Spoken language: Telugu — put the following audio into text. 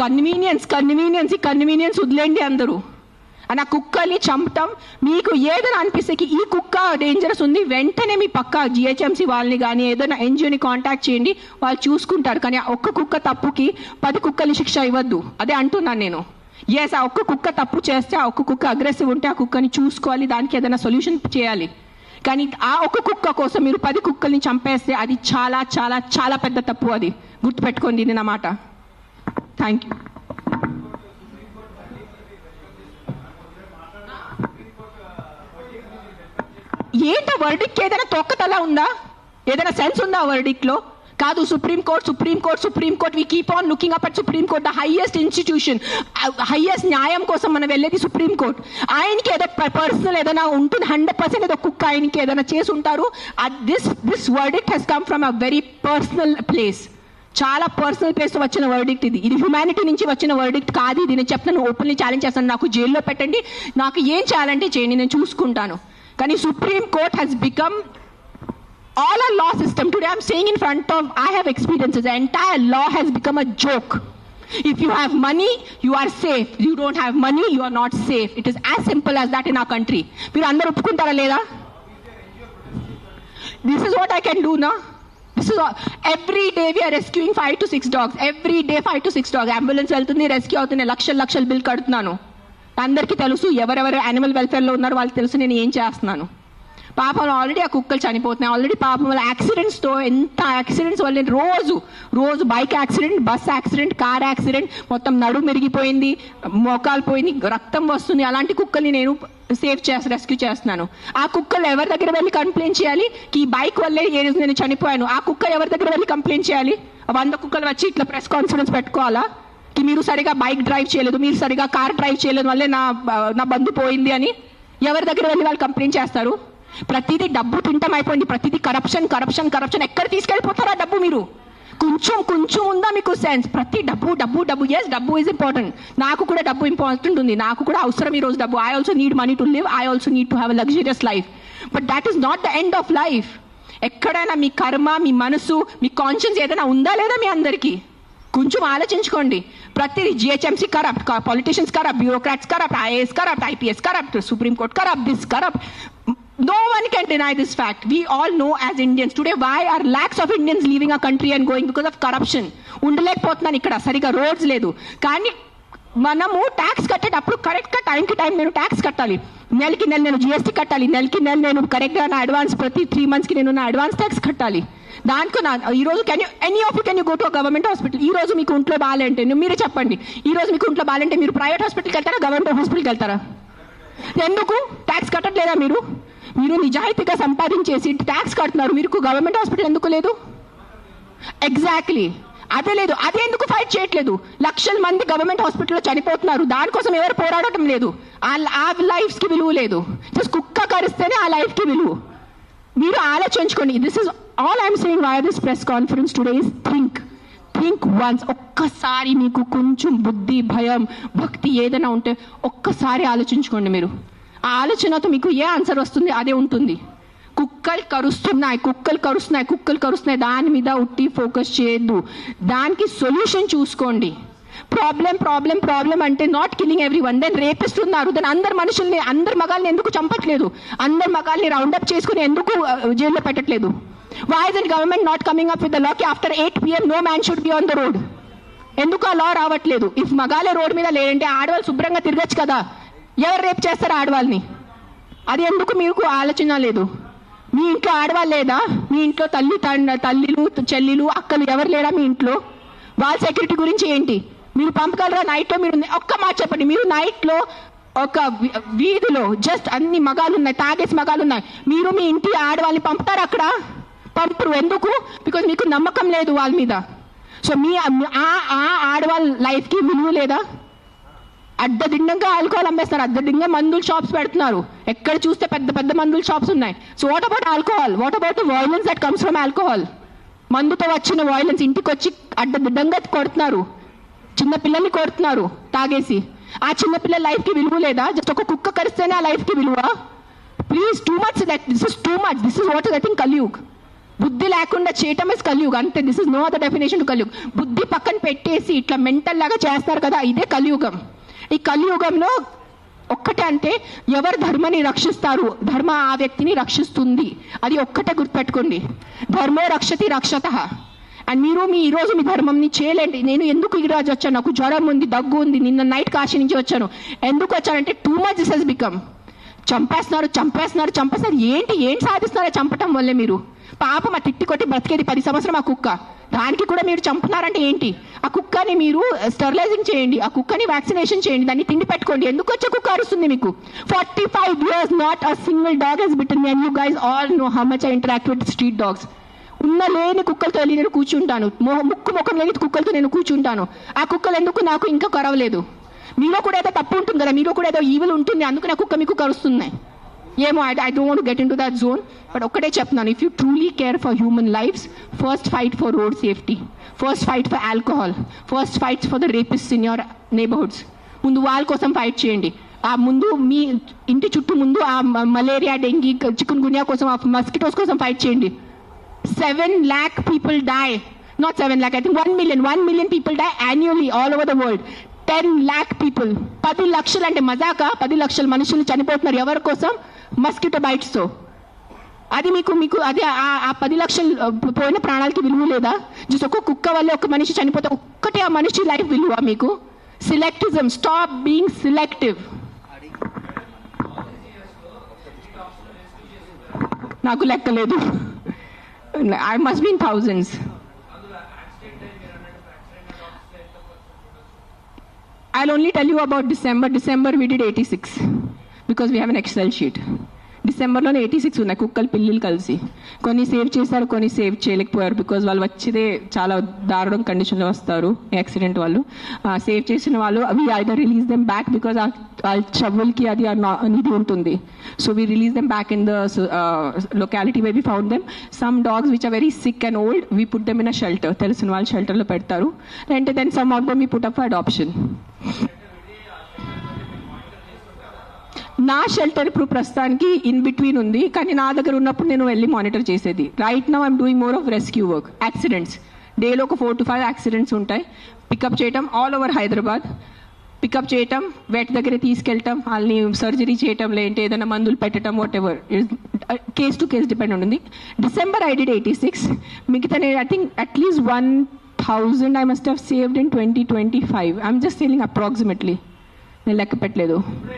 కన్వీనియన్స్ వదిలేండి అందరూ. అని ఆ కుక్కల్ని చంపటం మీకు ఏదైనా అనిపిస్తే ఈ కుక్క డేంజరస్ ఉంది, వెంటనే మీ పక్క జిహెచ్ఎంసీ వాళ్ళని కానీ ఏదైనా ఎన్జిఓని కాంటాక్ట్ చేయండి, వాళ్ళు చూసుకుంటారు. కానీ ఒక్క కుక్క తప్పుకి 10 కుక్కల్ని శిక్ష ఇవ్వద్దు, అదే అంటున్నాను నేను. ఎస్, ఆ ఒక్క కుక్క తప్పు చేస్తే, ఆ ఒక్క కుక్క అగ్రెసివ్ ఉంటే ఆ కుక్కని చూసుకోవాలి, దానికి ఏదైనా సొల్యూషన్ చేయాలి. కానీ ఆ ఒక్క కుక్క కోసం మీరు 10 కుక్కల్ని చంపేస్తే అది చాలా చాలా చాలా పెద్ద తప్పు. అది గుర్తుపెట్టుకోండి, ఇది నా మాట. Thank you. ఏంటో వర్డిక్ట్ ఏదైనా తొక్కతలా ఉందా? ఏదైనా సెన్స్ ఉందా వర్డిక్ట్లో? కాదు, supreme court we keep on looking up at supreme court, the highest institution, highest న్యాయం కోసం మనం వెళ్ళేది సుప్రీంకోర్ట్. ఆయనకి ఏదో పర్సనల్ ఏదైనా ఉంటుంది, 100% ఏదో కుక్క ఆయనకి ఏదైనా చేసి ఉంటారు. This verdict has come from a very personal place, చాలా పర్సనల్ ప్లేస్ వచ్చిన వర్డిక్ట్ ఇది. ఇది హ్యుమానిటీ నుంచి వచ్చిన వర్డిక్ట్ కాదు. ఇది నేను చెప్తాను, ఓపెన్లీ ఛాలెంజ్ చేస్తాను. నాకు జైల్లో పెట్టండి, నాకు ఏం చేయాలంటే చేయండి, నేను చూసుకుంటాను. కానీ supreme court has become all our law system. Today I'm saying in front of, I have experiences, the entire law has become a joke. If you have money, you are safe. You don't have money, you are not safe. It is as simple as that in our country. మీరు అందరూ ఒప్పుకుంటారా లేదా? This is what I can do now. This is all. Every day we are rescuing 5 to 6 dogs. Every day 5 to 6 dogs. Ambulance వెళ్తుంది, రెస్క్యూ అవుతుంది, లక్షల బిల్ కడుతున్నాను. అందరికీ తెలుసు, ఎవరెవరు యానిమల్ వెల్ఫేర్లో ఉన్నారో వాళ్ళకి తెలుసు నేను ఏం చేస్తున్నాను. పాపం ఆల్రెడీ ఆ కుక్కలు చనిపోతున్నాయి. ఆల్రెడీ పాపం వల్ల యాక్సిడెంట్స్తో, ఎంత యాక్సిడెంట్స్ వల్ల రోజు bike accident, bus accident, car accident, మొత్తం నడుము మెరిగిపోయింది, మోకాలు పోయింది, రక్తం వస్తుంది. అలాంటి కుక్కల్ని నేను రెస్క్యూ చేస్తున్నాను. ఆ కుక్కలు ఎవరి దగ్గర వెళ్ళి కంప్లైంట్ చేయాలి? ఈ బైక్ వల్లే నేను చనిపోయాను. ఆ కుక్క ఎవరి దగ్గర వెళ్ళి కంప్లైంట్ చేయాలి? 100 కుక్కలు వచ్చి ఇట్లా ప్రెస్ కాన్ఫరెన్స్ పెట్టుకోవాలా? మీరు సరిగా బైక్ డ్రైవ్ చేయలేదు, మీరు సరిగా కార్ డ్రైవ్ చేయలేదు వల్లే నా బంధు పోయింది అని ఎవరి దగ్గర వెళ్ళి వాళ్ళు కంప్లైంట్ చేస్తారు? ప్రతిదీ డబ్బు తింటం అయిపోయింది, ప్రతిదీ కరప్షన్. ఎక్కడ తీసుకెళ్ళిపోతారా డబ్బు? మీరు కొంచెం ఉందా మీకు సెన్స్? ప్రతి డబ్బు. ఎస్, డబ్బు ఈజ్ ఇంపార్టెంట్. నాకు కూడా డబ్బు ఇంపార్టెంట్ ఉంది, నాకు కూడా అవసరం ఈరోజు డబ్బు. I also need money to live, I also need to have a luxurious life. But that is not the end of life. ఎక్కడైనా మీ కర్మ, మీ మనసు, మీ కాన్షియన్స్ ఏదైనా ఉందా లేదా మీ అందరికీ? కొంచెం ఆలోచించుకోండి. ప్రతిదీ GHMC corrupt, politicians corrupt, bureaucrats corrupt, IAS corrupt, IPS corrupt, supreme court corrupt, this corrupt. No one can deny this fact. We all know as Indians today why are lakhs of Indians leaving our country and going because of corruption. ఉండలేకపోతున్నాను ఇక్కడ, సరిగా రోడ్స్ లేదు. కానీ మనము ట్యాక్స్ కట్టేటప్పుడు కరెక్ట్గా టైంకి టైం నేను ట్యాక్స్ కట్టాలి. నెలకి నెల నేను జిఎస్టీ కట్టాలి, నెలకి నెల నేను కరెక్ట్గా నా అడ్వాన్స్, ప్రతి 3 monthsకి నేను నా అడ్వాన్స్ ట్యాక్స్ కట్టాలి. దానికి ఈరోజు can you go to government hospital? ఈ రోజు మీకు ఒంట్లో బాగాలంటే మీరే చెప్పండి, ఈ రోజు మీకు ఒంట్లో బాగాలంటే మీరు ప్రైవేట్ హాస్పిటల్కి వెళ్తారా, గవర్నమెంట్ హాస్పిటల్కి వెళ్తారా? ఎందుకు ట్యాక్స్ కట్టట్లేదా? మీరు నిజాయితీగా సంపాదించేసి ట్యాక్స్ కడుతున్నారు, మీకు గవర్నమెంట్ హాస్పిటల్ ఎందుకు లేదు? ఎగ్జాక్ట్లీ అదే లేదు. అదే ఎందుకు ఫైట్ చేయట్లేదు? లక్షల మంది గవర్నమెంట్ హాస్పిటల్లో చనిపోతున్నారు, దానికోసం ఎవరు పోరాడటం లేదు. ఆ లైఫ్స్కి విలువ లేదు. జస్ట్ కుక్క కరిస్తేనే ఆ లైఫ్కి విలువ. మీరు ఆలోచించుకోండి. This is all I'm saying why this press conference today is think once. ఒక్కసారి మీకు కొంచెం బుద్ధి, భయం, భక్తి ఏదైనా ఉంటే ఒక్కసారి ఆలోచించుకోండి. మీరు ఆ ఆలోచనతో మీకు ఏ ఆన్సర్ వస్తుంది అదే ఉంటుంది. కుక్కలు కరుస్తున్నాయి, దాని మీద ఉట్టి ఫోకస్ చేయొద్దు, దానికి సొల్యూషన్ చూసుకోండి. ప్రాబ్లం అంటే not killing everyone. Then rapist ఉన్నారు, దెన్ అందరు మగాల్ని ఎందుకు చంపట్లేదు? అందరు మగాల్ని రౌండప్ చేసుకుని ఎందుకు జైల్లో పెట్టట్లేదు? Why is the government not coming up with the law ki after 8 PM no man should be on the road? ఎందుకు ఆ లా రావట్లేదు? ఇఫ్ మగాలే రోడ్ మీద లేదంటే ఆడవాళ్ళు శుభ్రంగా తిరగచ్చు కదా. ఎవరు రేపు చేస్తారు ఆడవాళ్ళని? అది ఎందుకు మీకు ఆలోచన లేదు? మీ ఇంట్లో ఆడవాళ్ళు లేదా? మీ ఇంట్లో తల్లిలు, చెల్లిలు, అక్కలు ఎవరు లేరా మీ ఇంట్లో? వాళ్ళ సెక్యూరిటీ గురించి ఏంటి? మీరు పంపగలరా నైట్లో? మీరు ఒక్క మాట చెప్పండి, మీరు నైట్లో ఒక వీధిలో జస్ట్ అన్ని మగాలు ఉన్నాయి, తాగేసి మగాలు ఉన్నాయి, మీరు మీ ఇంటి ఆడవాళ్ళని పంపుతారు? అక్కడ పంపరు. ఎందుకు? బికాజ్ మీకు నమ్మకం లేదు వాళ్ళ మీద. సో మీ ఆడవాళ్ళ లైఫ్కి విలువ లేదా? అడ్డదిడ్డంగా ఆల్కహాల్ అమ్మేస్తారు, అడ్డదిడ్డంగా మందుల షాప్స్ పెడుతున్నారు, ఎక్కడ చూస్తే పెద్ద మందుల షాప్స్ ఉన్నాయి. So what about alcohol? What about the violence that comes from alcohol? మందుతో వచ్చిన వైలెన్స్, ఇంటికి వచ్చి అడ్డదిడ్డంగా కొడుతున్నారు, చిన్న పిల్లల్ని కొడుతున్నారు తాగేసి. ఆ చిన్న పిల్లల లైఫ్కి విలువ లేదా? జస్ట్ ఒక కుక్క కరిస్తేనే ఆ లైఫ్కి విలువ? Please, too much. This is too much. This is what is I think Kaliyug. బుద్ధి లేకుండా చేయటం ఇస్ కలియుగ్ అంతే. This is no other definition to Kaliyug. బుద్ధి పక్కన పెట్టేసి ఇట్లా మెంటల్ లాగా చేస్తారు కదా, ఇదే కలియుగం. ఈ కలియుగంలో ఒక్కటే అంటే ఎవరు ధర్మని రక్షిస్తారు, ధర్మ ఆ వ్యక్తిని రక్షిస్తుంది. అది ఒక్కటే గుర్తుపెట్టుకోండి. ధర్మో రక్షతి రక్షతః. అండ్ మీరు ఈరోజు మీ ధర్మంని చేయలేండి. నేను ఎందుకు ఈరోజు వచ్చాను, నాకు జ్వరం ఉంది, దగ్గు ఉంది, నిన్న నైట్ కాశీ నుంచి వచ్చాను. ఎందుకు వచ్చానంటే too much this has become. చంపేస్తున్నారు. ఏంటి సాధిస్తున్నారో చంపటం వల్లే మీరు. పాపం ఆ తిట్టి కొట్టి బ్రతికేది 10 సంవత్సరం ఆ కుక్క, దానికి కూడా మీరు చంపుతున్నారంటే ఏంటి? ఆ కుక్కని మీరు స్టెరిలైజింగ్ చేయండి, ఆ కుక్కని వ్యాక్సినేషన్ చేయండి, దాన్ని తిండి పెట్టుకోండి. ఎందుకు వచ్చే కుక్క అరుస్తుంది మీకు? 45 years not a single dog has bitten me. And you guys all know how much I interact with street dogs. ఉన్న లేని కుక్కలతో వెళ్ళి నేను కూర్చుంటాను, ముఖం లేని కుక్కలతో నేను కూర్చుంటాను. ఆ కుక్కలు ఎందుకు నాకు ఇంకా కరవలేదు? మీలో కూడా ఏదో తప్పు ఉంటుంది కదా, మీలో కూడా ఏదో ఈవిల్ ఉంటుంది, అందుకు నా కుక్క మీకు కరుస్తున్నాయి ఏమో. I don't want to get into that zone. But ఒక్కటే చెప్తున్నాను, if you truly care for human lifes, first fight for road safety, first fight for alcohol, first fight for the rapist in your neighbourhoods. ముందు వాళ్ళ కోసం ఫైట్ చేయండి. ఆ ముందు మీ ఇంటి చుట్టూ ముందు ఆ మలేరియా, డెంగీ, చికున్ గున్యా కోసం, ఆ మస్కిటోస్ కోసం ఫైట్ చేయండి. 7 lakh people die, not 7 lakh, I think 1 million people die annually all over the world. 10 lakh people, 10 లక్షలు అంటే మజాకా? 10 లక్షల మనుషులు చనిపోతున్నారు ఎవరి కోసం? మస్కిటో బైట్స్ తో. అది మీకు అది ఆ 10 లక్షలు పోయిన ప్రాణాలకి విలువ లేదా? జస్ట్ ఒక కుక్క వల్ల ఒక మనిషి చనిపోతే ఒక్కటే ఆ మనిషి లైఫ్ విలువ మీకు? సిలెక్టిజం, స్టాప్ బీయింగ్ సిలెక్టివ్. నాకు లెక్కలేదు, I must be in thousands. I'll only tell you about December. December we did 86 because we have an Excel sheet. డిసెంబర్లోనే 86 ఉన్నాయి కుక్కలు పిల్లలు కలిసి. కొన్ని సేవ్ చేశారు, కొన్ని సేవ్ చేయలేకపోయారు బికాజ్ వాళ్ళు వచ్చేదే చాలా దారుణం కండిషన్లో వస్తారు యాక్సిడెంట్ వాళ్ళు. సేవ్ చేసిన వాళ్ళు we either release them back because ఆ చవ్వులకి అది ఇది ఉంటుంది. So we release them back in the locality way we found them. Some dogs which are very sick and old we put them in a shelter, తెలిసిన వాళ్ళు షెల్టర్లో పెడతారు. అంటే then some of them we put up for adoption. నా షెల్టర్ ఇప్పుడు ప్రస్తుతానికి ఇన్ బిట్వీన్ ఉంది, కానీ నా దగ్గర ఉన్నప్పుడు నేను వెళ్ళి మానిటర్ చేసేది. Right now I'm doing more of rescue work. Accidents డేలో ఒక 4 to 5 యాక్సిడెంట్స్ ఉంటాయి. పికప్ చేయటం ఆల్ ఓవర్ హైదరాబాద్, పికప్ చేయటం, వెట్ దగ్గర తీసుకెళ్ళటం, వాళ్ళని సర్జరీ చేయటం, లేదంటే ఏదైనా మందులు పెట్టడం, whatever case to case depend ఉంటుంది. December I did 86. మిగతా నేను I think at least 1000 I must have saved in 2025. I'm just saying approximately, నేను లెక్క పెట్టలేదు.